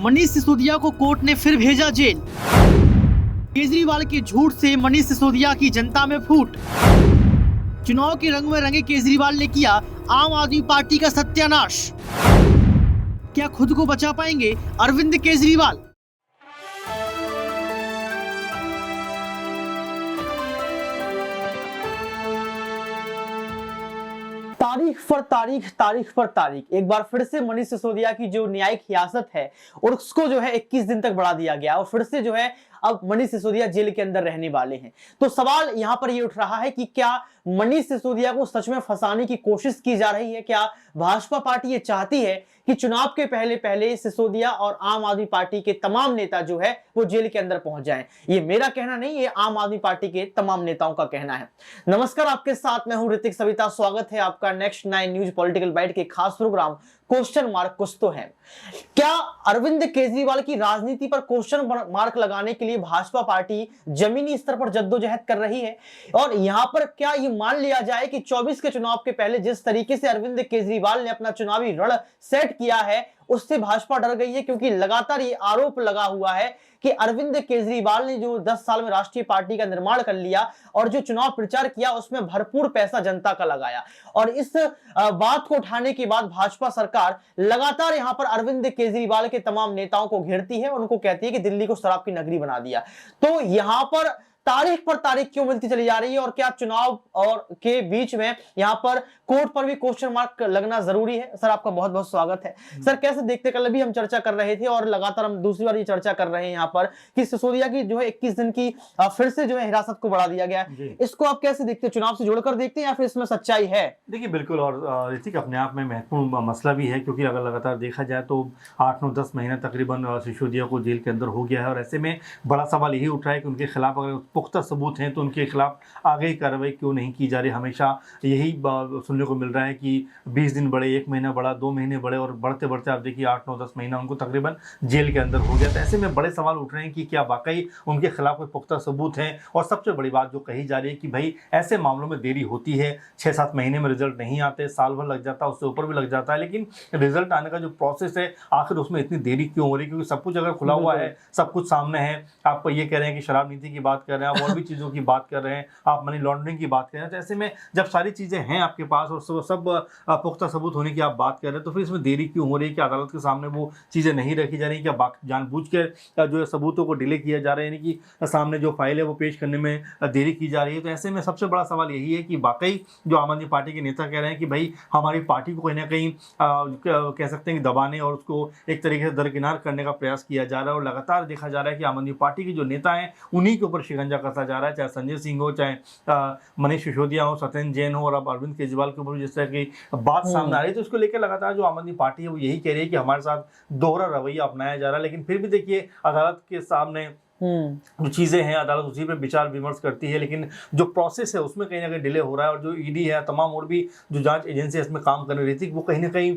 मनीष सिसोदिया को कोर्ट ने फिर भेजा जेल। केजरीवाल के झूठ से मनीष सिसोदिया की जनता में फूट। चुनाव के रंग में रंगे केजरीवाल ने किया आम आदमी पार्टी का सत्यानाश। क्या खुद को बचा पाएंगे अरविंद केजरीवाल? तारीख पर तारीख एक बार फिर से मनीष सिसोदिया की जो न्यायिक हिरासत है और उसको जो है 21 दिन तक बढ़ा दिया गया और फिर से जो है अब मनीष सिसोदिया जेल के अंदर रहने वाले हैं। तो सवाल यहां पर ये उठ रहा है कि क्या मनीष सिसोदिया को सच में फंसाने की कोशिश की जा रही है? क्या भाजपा पार्टी ये चाहती है कि चुनाव के पहले पहले सिसोदिया और आम आदमी पार्टी के तमाम नेता जो है वो जेल के अंदर पहुंच जाएं? ये मेरा कहना नहीं, ये आम आदमी पार्टी के तमाम नेताओं का कहना है। नमस्कार, आपके साथ मैं हूं ऋतिक सविता। स्वागत है आपका नेक्स्ट 9 न्यूज पॉलिटिकल बाइट के खास प्रोग्राम क्वेश्चन मार्क कुछ तो है। क्या अरविंद केजरीवाल की राजनीति पर क्वेश्चन मार्क लगाने के लिए भाजपा पार्टी जमीनी स्तर पर जद्दोजहद कर रही है? और यहां पर क्या ये मान लिया जाए कि 24 के चुनाव के पहले जिस तरीके से अरविंद केजरीवाल ने अपना चुनावी रण सेट किया है उससे भाजपा डर गई है? क्योंकि लगातार ये आरोप लगा हुआ है कि अरविंद केजरीवाल ने जो 10 साल में राष्ट्रीय पार्टी का निर्माण कर लिया और जो चुनाव प्रचार किया उसमें भरपूर पैसा जनता का लगाया। और इस बात को उठाने के बाद भाजपा सरकार लगातार यहां पर अरविंद केजरीवाल के तमाम नेताओं को घेरती है और उनको कहती है कि दिल्ली को शराब की नगरी बना दिया। तो यहां पर तारीख पर तारीख क्यों मिलती चली जा रही है और क्या चुनाव और के बीच में यहां पर कोर्ट पर भी क्वेश्चन मार्क लगना जरूरी है? सर, आपका बहुत बहुत स्वागत है। सर, कैसे देखते? कल भी हम चर्चा कर रहे थे और लगातार हम दूसरी बार ये चर्चा कर रहे हैं यहाँ पर कि सिसोदिया की जो है 21 दिन की फिर से जो है हिरासत को बढ़ा दिया गया है। इसको आप कैसे देखते हैं? चुनाव से जोड़कर देखते हैं या फिर इसमें सच्चाई है? देखिए, बिल्कुल। और ऋतिक, अपने आप में महत्वपूर्ण मसला भी है क्योंकि अगर लगातार देखा जाए तो 8-9-10 महीना तकरीबन सिसोदिया को जेल के अंदर हो गया है और ऐसे में बड़ा सवाल यही उठ रहा है कि उनके खिलाफ अगर पुख्ता सबूत हैं तो उनके खिलाफ आगे कार्रवाई क्यों नहीं की जा रही। हमेशा यही सुनने को मिल रहा है कि 20 दिन बढ़े, 1 महीना बढ़ा, 2 महीने बढ़े और बढ़ते बढ़ते आप देखिए 8-9-10 महीना उनको तकरीबन जेल के अंदर हो गया। तो ऐसे में बड़े सवाल उठ रहे हैं कि क्या वाकई उनके खिलाफ कोई पुख्ता सबूत हैं। और सबसे बड़ी बात जो कही जा रही है कि भाई ऐसे मामलों में देरी होती है, 6-7 महीने में रिजल्ट नहीं आते, साल भर लग जाता है, उससे ऊपर भी लग जाता है। लेकिन रिजल्ट आने का जो प्रोसेस है आखिर उसमें इतनी देरी क्यों हो रही है? क्योंकि सब कुछ अगर खुला हुआ है, सब कुछ सामने है। आप ये कह रहे हैं कि शराब नीति की बात कर रहे हैं, आप और भी चीज़ों की बात कर रहे हैं, आप मनी लॉन्ड्रिंग की बात कर रहे हैं। तो ऐसे में जब सारी चीज़ें हैं आपके पास और सब पुख्ता सबूत होने की आप बात कर रहे हैं तो फिर इसमें देरी क्यों हो रही है? कि अदालत के सामने वो चीज़ें नहीं रखी जा रही? क्या जानबूझ के जो है सबूतों को डिले किया जा रहा है, यानी कि सामने जो फाइल है वो पेश करने में देरी की जा रही है? तो ऐसे में सबसे बड़ा सवाल यही है कि वाकई जो आम आदमी पार्टी के नेता कह रहे हैं कि भाई हमारी पार्टी को कहीं ना कहीं कह सकते हैं कि दबाने और उसको एक तरीके से दरकिनार करने का प्रयास किया जा रहा है। और लगातार देखा जा रहा है कि आम आदमी पार्टी के जो नेता हैं उन्हीं के ऊपर शिकंजा कसा जा रहा है, चाहे संजय सिंह हो, चाहे मनीष सिसोदिया हो, सत्येंद्र जैन हो और अब अरविंद केजरीवाल के ऊपर जिस तरह की बात सामने आ रही है। तो उसको लेकर लगातार जो आम आदमी पार्टी है वो यही कह रही है कि हमारे साथ दोहरा रवैया अपनाया जा रहा है। लेकिन फिर भी देखिए अदालत के सामने जो चीज़ें हैं अदालत उसी पे विचार विमर्श करती है, लेकिन जो प्रोसेस है उसमें कहीं ना कहीं डिले हो रहा है। और जो ईडी है, तमाम और भी जो जांच एजेंसी इसमें काम कर रही थी, वो कहीं ना कहीं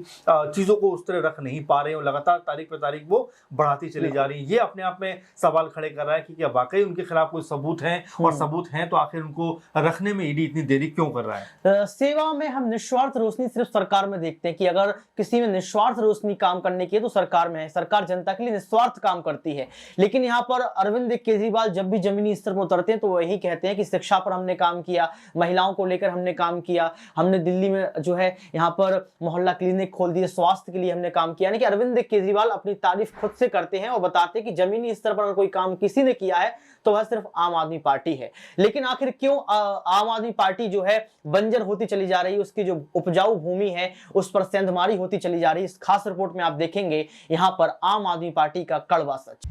चीज़ों को उस तरह रख नहीं पा रहे हैं और लगातार तारीख पर तारीख वो बढ़ाती चली जा रही है। ये अपने आप में सवाल खड़े कर रहा है कि क्या वाकई उनके खिलाफ कोई सबूत हैं, और सबूत हैं तो आखिर उनको रखने में ईडी इतनी देरी क्यों कर रहा है? सेवा में हम निस्वार्थ रोशनी सिर्फ सरकार में देखते हैं कि अगर किसी में निस्वार्थ रोशनी काम करने की है तो सरकार में है। सरकार जनता के लिए निस्वार्थ काम करती है। लेकिन यहाँ पर अरविंद केजरीवाल जब भी जमीनी स्तर पर उतरते हैं तो वो यही कहते हैं कि शिक्षा पर हमने काम किया, महिलाओं को लेकर हमने काम किया, हमने दिल्ली में जो है यहाँ पर मोहल्ला क्लिनिक खोल दिए, स्वास्थ्य के लिए हमने काम किया। यानी कि अरविंद केजरीवाल अपनी तारीफ खुद से करते हैं और बताते हैं कि जमीनी स्तर पर अगर कोई काम किसी ने किया है तो वह सिर्फ आम आदमी पार्टी है। लेकिन आखिर क्यों आम आदमी पार्टी जो है बंजर होती चली जा रही है, उसकी जो उपजाऊ भूमि है उस पर सेंधमारी होती चली जा रही है? इस खास रिपोर्ट में आप देखेंगे यहाँ पर आम आदमी पार्टी का कड़वा सच।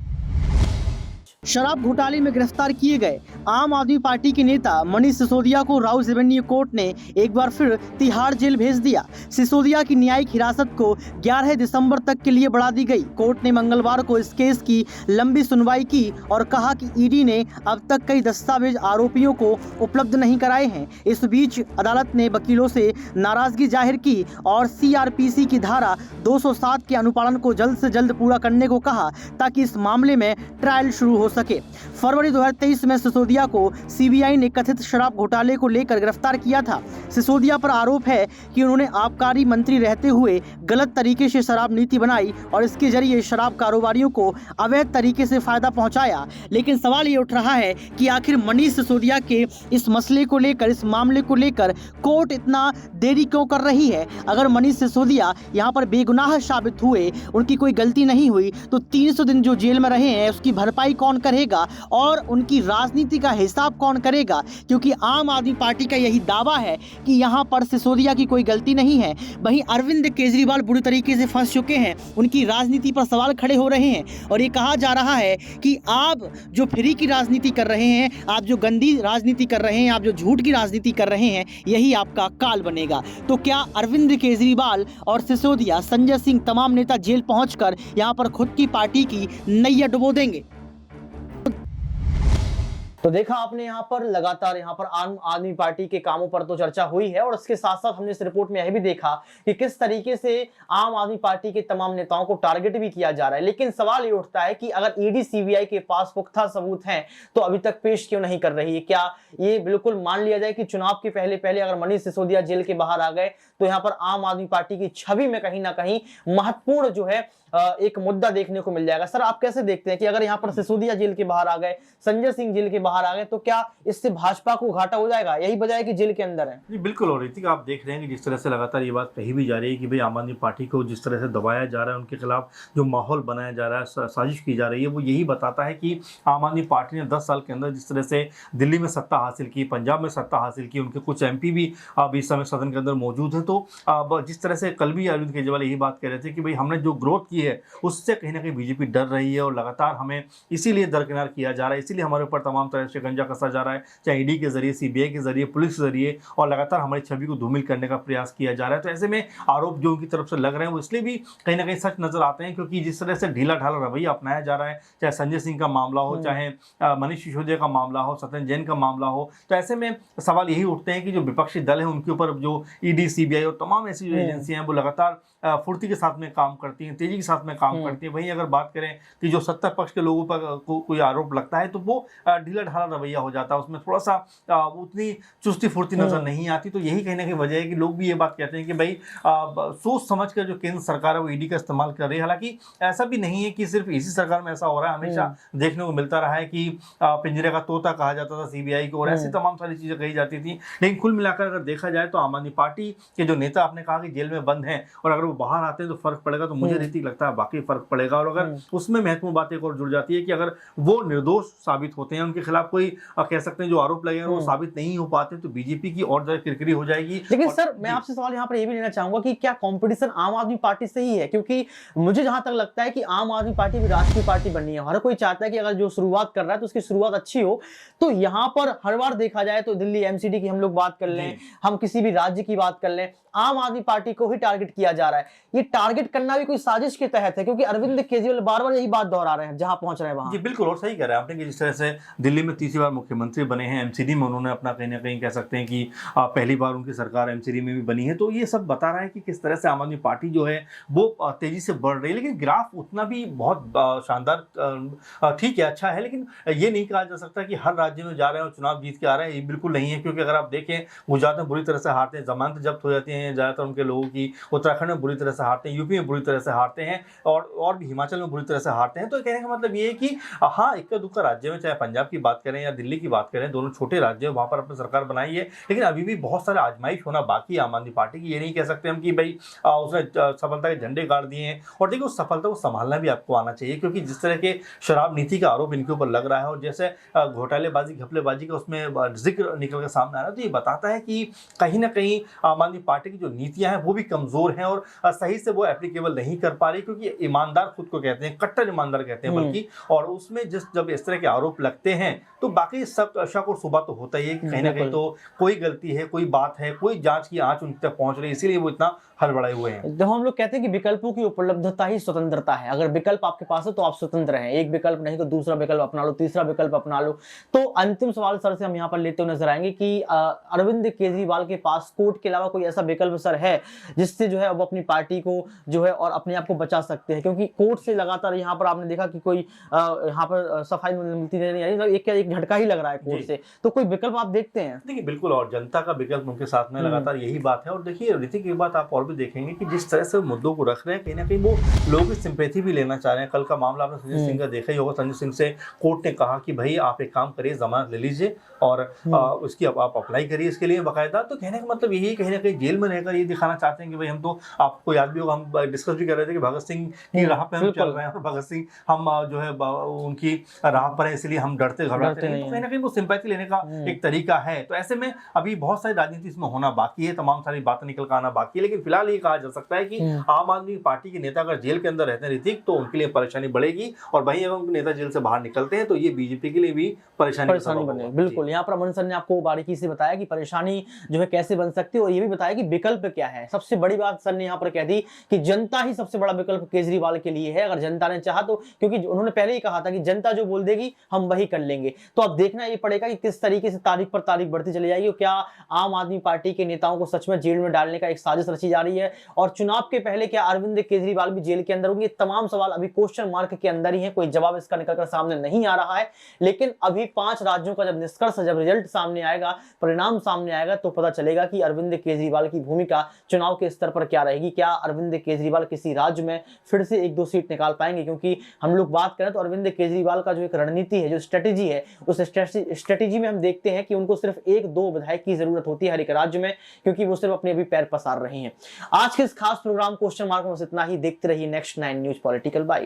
शराब घोटाले में गिरफ्तार किए गए आम आदमी पार्टी के नेता मनीष सिसोदिया को राउज रेवेन्यू कोर्ट ने एक बार फिर तिहाड़ जेल भेज दिया। सिसोदिया की न्यायिक हिरासत को 11 दिसंबर तक के लिए बढ़ा दी गई। कोर्ट ने मंगलवार को इस केस की लंबी सुनवाई की और कहा कि ईडी ने अब तक कई दस्तावेज आरोपियों को उपलब्ध नहीं कराए हैं। इस बीच अदालत ने वकीलों से नाराजगी जाहिर की और CRPC की धारा 207 के अनुपालन को जल्द से जल्द पूरा करने को कहा ताकि इस मामले में ट्रायल शुरू हो सके। फरवरी 2023 में सिसोदिया को सीबीआई ने कथित शराब घोटाले को लेकर गिरफ्तार किया था। सिसोदिया पर आरोप है कि उन्होंने आबकारी मंत्री रहते हुए गलत तरीके से शराब नीति बनाई और इसके जरिए शराब कारोबारियों को अवैध तरीके से फायदा पहुंचाया। लेकिन सवाल ये उठ रहा है कि आखिर मनीष सिसोदिया के इस मसले को लेकर, इस मामले को लेकर कोर्ट इतना देरी क्यों कर रही है। अगर मनीष सिसोदिया यहाँ पर बेगुनाह साबित हुए, उनकी कोई गलती नहीं हुई, तो 300 दिन जो जेल में रहे हैं उसकी भरपाई कौन करेगा और उनकी राजनीति का हिसाब कौन करेगा। क्योंकि आम आदमी पार्टी का यही दावा है कि यहाँ पर सिसोदिया की कोई गलती नहीं है। वहीं अरविंद केजरीवाल बुरी तरीके से फंस चुके हैं, उनकी राजनीति पर सवाल खड़े हो रहे हैं और ये कहा जा रहा है कि आप जो फ्री की राजनीति कर रहे हैं, आप जो गंदी राजनीति कर रहे हैं, आप जो झूठ की राजनीति कर रहे हैं, यही आपका काल बनेगा। तो क्या अरविंद केजरीवाल और सिसोदिया, संजय सिंह, तमाम नेता जेल पहुंचकर यहां पर खुद की पार्टी की नैया डुबो देंगे? तो देखा आपने यहाँ पर लगातार यहाँ पर आम आदमी पार्टी के कामों पर तो चर्चा हुई है और उसके साथ साथ हमने इस रिपोर्ट में यह भी देखा कि किस तरीके से आम आदमी पार्टी के तमाम नेताओं को टारगेट भी किया जा रहा है। लेकिन सवाल ये उठता है कि अगर ईडी सीबीआई के पास पुख्ता सबूत हैं तो अभी तक पेश क्यों नहीं कर रही है। क्या ये बिल्कुल मान लिया जाए कि चुनाव के पहले पहले अगर मनीष सिसोदिया जेल के बाहर आ गए तो यहाँ पर आम आदमी पार्टी की छवि में कहीं ना कहीं महत्वपूर्ण जो है एक मुद्दा देखने को मिल जाएगा। सर, आप कैसे देखते हैं कि अगर यहाँ पर सिसोदिया जेल के बाहर आ गए, संजय सिंह जेल के बाहर आ गए, तो क्या इससे भाजपा को घाटा हो जाएगा? यही वजह है कि जेल के अंदर है। जी बिल्कुल। और ऋतिक, आप देख रहे हैं कि जिस तरह से लगातार ये बात कही भी जा रही है कि भाई आम आदमी पार्टी को जिस तरह से दबाया जा रहा है, उनके खिलाफ जो माहौल बनाया जा रहा है, साजिश की जा रही है, वो यही बताता है कि आम आदमी पार्टी ने 10 साल के अंदर जिस तरह से दिल्ली में सत्ता हासिल की, पंजाब में सत्ता हासिल की, उनके कुछ MP भी अब इस समय सदन के अंदर मौजूद है। तो जिस तरह से कल भी अरविंद केजरीवाल यही बात कह रहे थे कि भाई हमने जो ग्रोथ की है उससे कहीं ना कहीं बीजेपी डर रही है और लगातार हमें इसीलिए दरकिनार किया जा रहा है, इसीलिए हमारे ऊपर तमाम तरह से गंजा कसा जा रहा है, चाहे ईडी के जरिए, सीबीआई के जरिए, पुलिस के जरिए, और लगातार हमारी छवि को धूमिल करने का प्रयास किया जा रहा है। तो ऐसे में आरोप जो उनकी तरफ से लग रहे हैं वो इसलिए भी कहीं ना कहीं सच नजर आते हैं क्योंकि जिस तरह से ढीला ढाला रवैया अपनाया जा रहा है, चाहे संजय सिंह का मामला हो, चाहे मनीष सिसोदिया का मामला हो, सत्येंद्र जैन का मामला हो, तो ऐसे में सवाल यही उठते हैं कि जो विपक्षी दल है उनके ऊपर जो ईडी, सीबीआई और तमाम ऐसी जो एजेंसियां हैं वो लगातार फुर्ती के साथ में काम करती हैं, तेजी के साथ में काम करती हैं। वहीं अगर बात करें कि जो सत्ता पक्ष के लोगों पर कोई आरोप लगता है तो वो ढीला ढाला रवैया हो जाता है, उसमें थोड़ा सा उतनी चुस्ती फुर्ती नजर नहीं आती। तो यही कहीं ना कहीं वजह है कि लोग भी ये बात कहते हैं कि भाई सोच समझ कर जो केंद्र सरकार है वो ईडी का इस्तेमाल कर रही है। हालांकि ऐसा भी नहीं है कि सिर्फ इसी सरकार में ऐसा हो रहा है, हमेशा देखने को मिलता रहा है कि पिंजरे का तोता कहा जाता था सीबीआई को और ऐसी तमाम सारी चीजें कही जाती थी। लेकिन कुल मिलाकर अगर देखा जाए तो आम आदमी पार्टी के जो नेता, आपने कहा कि जेल में बंद हैं और अगर वो बाहर आते हैं तो फर्क पड़ेगा, तो मुझे रीति लगता है बाकी फर्क पड़ेगा। और अगर उसमें महत्वपूर्ण बात एक और जुड़ जाती है कि अगर वो निर्दोष साबित होते हैं, उनके खिलाफ कोई कह सकते हैं जो आरोप लगे हैं वो साबित नहीं हो पाते, तो बीजेपी की और ज्यादा किरकिरी हो जाएगी। लेकिन सर, मैं आपसे सवाल यहाँ पर ये भी लेना चाहूंगा कि क्या कंपटीशन आम आदमी पार्टी से ही है? क्योंकि मुझे जहां तक लगता है कि आम आदमी पार्टी भी राष्ट्रीय पार्टी बननी है, हर कोई चाहता है कि अगर जो शुरुआत कर रहा है तो उसकी शुरुआत अच्छी हो। तो यहाँ पर हर बार देखा जाए तो दिल्ली MCD की हम लोग बात कर लें, हम किसी भी राज्य की बात कर लें, आम आदमी पार्टी को ही टारगेट किया जा रहा है। ये टारगेट करना भी कोई साजिश के तहत है, क्योंकि अरविंद केजरीवाल बार बार यही बात दोहरा रहे हैं जहां पहुंच रहे हैं वहां। जी बिल्कुल। और सही कह रहे हैं आपने कि जिस तरह से दिल्ली में तीसरी बार मुख्यमंत्री बने हैं, MCD में उन्होंने अपना कहीं ना कहीं कह सकते हैं कि पहली बार उनकी सरकार MCD में भी बनी है, तो ये सब बता रहा है कि किस तरह से आम आदमी पार्टी जो है वो तेजी से बढ़ रही है। लेकिन ग्राफ उतना भी बहुत शानदार ठीक है, अच्छा है, लेकिन ये नहीं कहा जा सकता कि हर राज्य में जा रहे हैं और चुनाव जीत के आ रहे हैं, ये बिल्कुल नहीं है। क्योंकि अगर आप देखें, गुजरात में बुरी तरह से हारते हैं, जमानत जब्त हो जाती है ज्यादातर उनके लोगों की, उत्तराखंड में बुरी तरह से हारते हैं, यूपी में बुरी तरह से हारते हैं और भी हिमाचल में बुरी तरह से हारते हैं। तो कहने का मतलब ये है कि हाँ, इक्का दुक्का राज्य में, चाहे पंजाब की बात करें या दिल्ली की बात करें, दोनों छोटे राज्य हैं, वहां पर अपनी सरकार बनाई है, लेकिन अभी भी बहुत सारे आजमाइश होना बाकी है आम आदमी पार्टी की। ये नहीं कह सकते हम कि भाई उसने सफलता के झंडे गाड़ दिए हैं। और देखिए, उस सफलता को संभालना भी आपको आना चाहिए, क्योंकि जिस तरह के शराब नीति का आरोप इनके ऊपर लग रहा है और जैसे घोटालेबाजी, घपलेबाजी का उसमें जिक्र निकल के सामने आ रहा है, तो ये बताता है कि कहीं ना कहीं आम आदमी पार्टी की जो नीतियां हैं वो भी कमजोर हैं और सही से वो एप्लीकेबल नहीं कर पा रही। क्योंकि ईमानदार खुद को कहते हैं, कट्टर ईमानदार कहते हैं बल्कि, और उसमें जब इस तरह के आरोप लगते हैं तो बाकी सब शक और शुबा तो होता ही है कि कहीं ना कहीं तो कोई गलती है, कोई बात है, कोई जांच की आंच उन तक पहुंच रही है, इसीलिए वो इतना हड़बड़ाए हुए हैं। तो हम लोग कहते हैं कि विकल्पों की उपलब्धता ही स्वतंत्रता है। अगर विकल्प आपके पास है तो आप स्वतंत्र हैं, एक विकल्प नहीं तो दूसरा विकल्प अपना लो, तीसरा विकल्प अपना लो। तो अंतिम सवाल सर से हम यहाँ पर लेते हुए नजर आएंगे कि अरविंद केजरीवाल के पास कोर्ट के अलावा कोई ऐसा विकल्प सर है जिससे जो है वो अपनी पार्टी को जो है और अपने आप को बचा सकते हैं, क्योंकि कोर्ट से लगातार यहाँ पर आपने देखा कि कोई यहाँ पर सफाई मिलती नहीं आ रही, एक झटका ही लग रहा है कोर्ट से। तो कोई विकल्प आप देखते हैं? देखिए बिल्कुल, और जनता का विकल्प उनके साथ में लगातार यही बात है। और देखिए ऋतिक, एक बात आप और भी देखेंगे कि जिस तरह से मुद्दों को रख रहे हैं, कहीं ना कहीं वो लोगों की सिंपैथी भी लेना चाह रहे हैं। कल का मामला आपने संजय सिंह का देखा ही होगा। संजय सिंह से कोर्ट ने कहा कि भाई आप एक काम करिए, जमानत ले लीजिए और उसकी आप अप्लाई करिए इसके लिए बाकायदा। तो कहने का मतलब यही है, कहीं ना कहीं जेल में रहकर ये दिखाना चाहते हैं कि भाई हम तो, आपको याद भी होगा हम डिस्कस भी कर रहे थे कि भगत सिंह की राह पे हम चल रहे हैं और भगत सिंह हम जो है उनकी राह पर है, इसलिए हम डरते घबराते नहीं। तो कहीं ना कहीं वो सिंपैथी लेने का एक तरीका है। तो ऐसे में अभी बहुत सारी राजनीति इसमें होना बाकी है, तमाम सारी बातें निकल कर आना बाकी है। लेकिन फिलहाल ये कहा जा सकता है कि आम आदमी पार्टी के नेता अगर जेल के अंदर रहते हैं ऋतिक, तो उनके लिए परेशानी बढ़ेगी। और वहीं अगर उनके नेता जेल से बाहर निकलते हैं तो ये बीजेपी के लिए भी परेशानी बनेगी। बिल्कुल, यहाँ पर अमन सर ने आपको बारीकी से बताया कि परेशानी जो है कैसे बन सकती है, और ये भी बताया कि विकल्प क्या है। सबसे बड़ी बात सर ने यहाँ पर कह दी कि जनता ही सबसे बड़ा विकल्प केजरीवाल के लिए है। अगर जनता ने चाहा तो, क्योंकि उन्होंने पहले ही कहा था कि जनता जो बोल देगी हम वही कर लेंगे। तो अब देखना ये पड़ेगा कि किस तरीके से तारीख पर तारीख बढ़ती चली जाएगी, और क्या आम आदमी पार्टी के नेताओं को सच में जेल में डालने का एक साजिश रची जा रही है, और चुनाव के पहले क्या अरविंद केजरीवाल भी जेल के अंदर होंगे। तमाम सवाल अभी क्वेश्चन मार्क के अंदर ही है, कोई जवाब इसका निकलकर सामने नहीं आ रहा है। लेकिन अभी 5 राज्यों का जब निष्कर्ष, जब रिजल्ट सामने आएगा, परिणाम सामने आएगा, तो पता चलेगा कि अरविंद केजरीवाल की भूमिका चुनाव के स्तर पर क्या रहेगी। क्या अरविंद केजरीवाल किसी राज्य में फिर से 1-2 सीट निकाल पाएंगे? क्योंकि हम लोग बात करें तो अरविंद केजरीवाल का जो एक रणनीति है, जो स्ट्रेटेजी है, उस स्ट्रेटेजी में हम देखते हैं कि उनको सिर्फ 1-2 विधायक की जरूरत होती है हर एक राज्य में, क्योंकि वो सिर्फ अपने अभी पैर पसार रही हैं। आज के इस खास प्रोग्राम क्वेश्चन मार्क में इतना ही। देखते रहिए नेक्स्ट 9 न्यूज पॉलिटिकल बाइट।